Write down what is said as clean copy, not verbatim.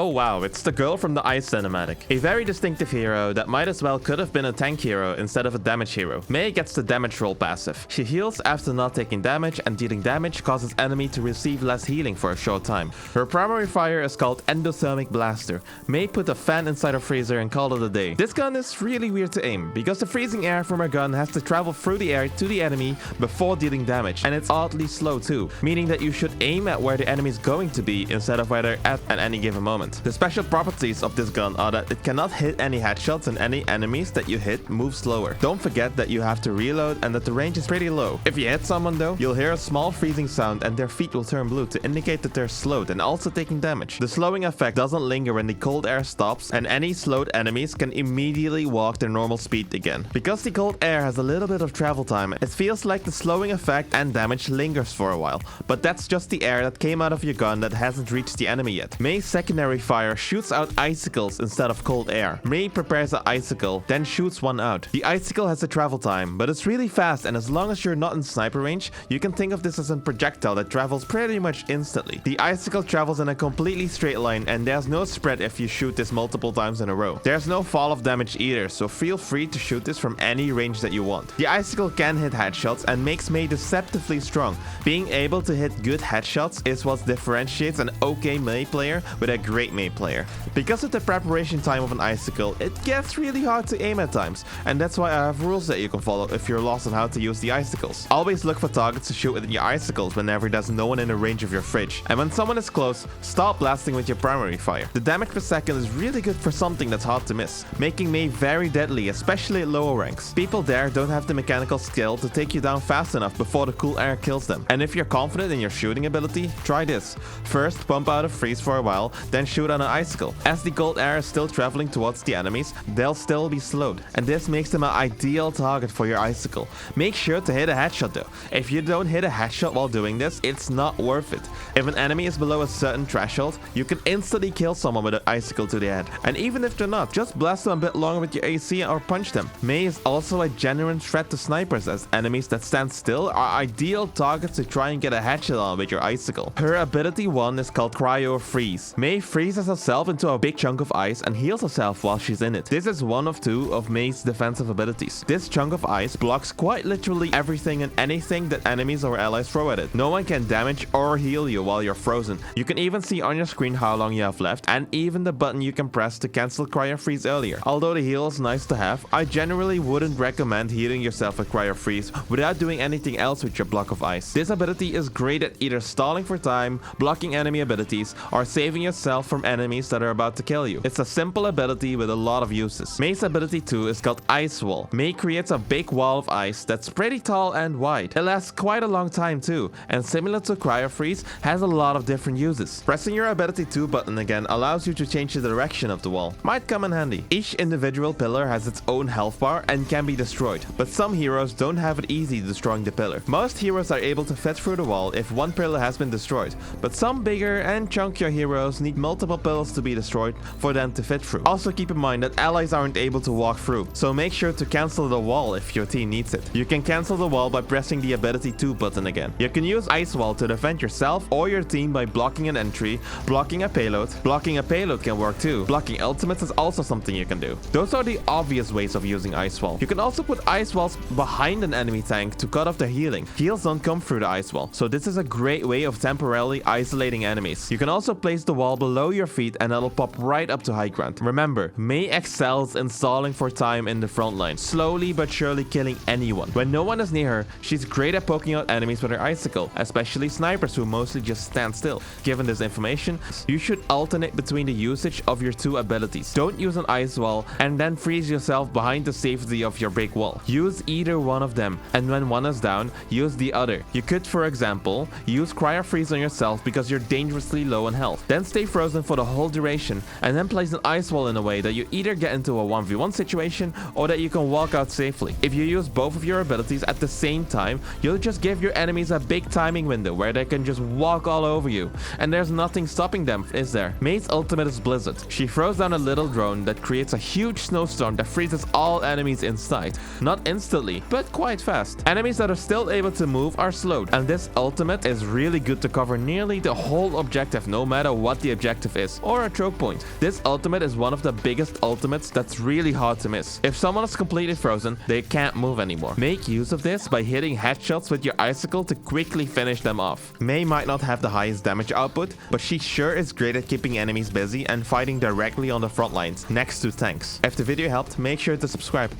Oh wow, it's the girl from the Ice cinematic. A very distinctive hero that might as well could have been a tank hero instead of a damage hero. Mei gets the damage roll passive. She heals after not taking damage, and dealing damage causes enemy to receive less healing for a short time. Her primary fire is called Endothermic Blaster. Mei put a fan inside her freezer and called it a day. This gun is really weird to aim, because the freezing air from her gun has to travel through the air to the enemy before dealing damage, and it's oddly slow too, meaning that you should aim at where the enemy is going to be instead of where they're at any given moment. The special properties of this gun are that it cannot hit any headshots, and any enemies that you hit move slower. Don't forget that you have to reload and that the range is pretty low. If you hit someone though, you'll hear a small freezing sound and their feet will turn blue to indicate that they're slowed and also taking damage. The slowing effect doesn't linger when the cold air stops, and any slowed enemies can immediately walk their normal speed again. Because the cold air has a little bit of travel time, it feels like the slowing effect and damage lingers for a while, but that's just the air that came out of your gun that hasn't reached the enemy yet. Mei's secondary fire shoots out icicles instead of cold air. Mei prepares an icicle, then shoots one out. The icicle has a travel time, but it's really fast, and as long as you're not in sniper range, you can think of this as a projectile that travels pretty much instantly. The icicle travels in a completely straight line, and there's no spread if you shoot this multiple times in a row. There's no fall of damage either, so feel free to shoot this from any range that you want. The icicle can hit headshots and makes Mei deceptively strong. Being able to hit good headshots is what differentiates an okay Mei player with a great Mei player. Because of the preparation time of an icicle, it gets really hard to aim at times, and that's why I have rules that you can follow if you're lost on how to use the icicles. Always look for targets to shoot with your icicles whenever there's no one in the range of your fridge, and when someone is close, stop blasting with your primary fire. The damage per second is really good for something that's hard to miss, making Mei very deadly, especially at lower ranks. People there don't have the mechanical skill to take you down fast enough before the cool air kills them, and if you're confident in your shooting ability, try this. First, pump out a freeze for a while, then shoot on an icicle. As the cold air is still traveling towards the enemies, they'll still be slowed, and this makes them an ideal target for your icicle. Make sure to hit a headshot though. If you don't hit a headshot while doing this, it's not worth it. If an enemy is below a certain threshold, you can instantly kill someone with an icicle to the head, and even if they're not, just blast them a bit longer with your AC or punch them. Mei is also a genuine threat to snipers, as enemies that stand still are ideal targets to try and get a headshot on with your icicle. Her ability 1 is called Cryo-Freeze. Mei freezes herself into a big chunk of ice and heals herself while she's in it. This is one of 2 of Mei's defensive abilities. This chunk of ice blocks quite literally everything and anything that enemies or allies throw at it. No one can damage or heal you while you're frozen. You can even see on your screen how long you have left, and even the button you can press to cancel Cryo-Freeze earlier. Although the heal is nice to have, I generally wouldn't recommend healing yourself with Cryo-Freeze without doing anything else with your block of ice. This ability is great at either stalling for time, blocking enemy abilities, or saving yourself from enemies that are about to kill you. It's a simple ability with a lot of uses. Mei's ability 2 is called Ice Wall. Mei creates a big wall of ice that's pretty tall and wide. It lasts quite a long time too, and similar to Cryo-Freeze, has a lot of different uses. Pressing your ability 2 button again allows you to change the direction of the wall. Might come in handy. Each individual pillar has its own health bar and can be destroyed, but some heroes don't have it easy destroying the pillar. Most heroes are able to fit through the wall if one pillar has been destroyed, but some bigger and chunkier heroes need multiple pillars to be destroyed for them to fit through. Also keep in mind that allies aren't able to walk through, so make sure to cancel the wall if your team needs it. You can cancel the wall by pressing the ability 2 button again. You can use Ice Wall to defend yourself or your team by blocking an entry, blocking a payload. Blocking a payload can work too. Blocking ultimates is also something you can do. Those are the obvious ways of using Ice Wall. You can also put Ice Walls behind an enemy tank to cut off their healing. Heals don't come through the Ice Wall, so this is a great way of temporarily isolating enemies. You can also place the wall below your feet and that'll pop right up to high ground. Remember, Mei excels in stalling for time in the front line, slowly but surely killing anyone. When no one is near her, she's great at poking out enemies with her icicle, especially snipers who mostly just stand still. Given this information, you should alternate between the usage of your 2 abilities. Don't use an Ice Wall and then freeze yourself behind the safety of your big wall. Use either one of them, and when one is down, use the other. You could, for example, use Cryo-Freeze on yourself because you're dangerously low on health. Then stay frozen for the whole duration, and then place an Ice Wall in a way that you either get into a 1v1 situation or that you can walk out safely. If you use both of your abilities at the same time, you'll just give your enemies a big timing window where they can just walk all over you, and there's nothing stopping them, is there? Mei's ultimate is Blizzard. She throws down a little drone that creates a huge snowstorm that freezes all enemies inside. Not instantly, but quite fast. Enemies that are still able to move are slowed, and this ultimate is really good to cover nearly the whole objective no matter what the objective passive is, or a choke point. This ultimate is one of the biggest ultimates that's really hard to miss. If someone is completely frozen, they can't move anymore. Make use of this by hitting headshots with your Icicle to quickly finish them off. Mei might not have the highest damage output, but she sure is great at keeping enemies busy and fighting directly on the front lines next to tanks. If the video helped, make sure to subscribe.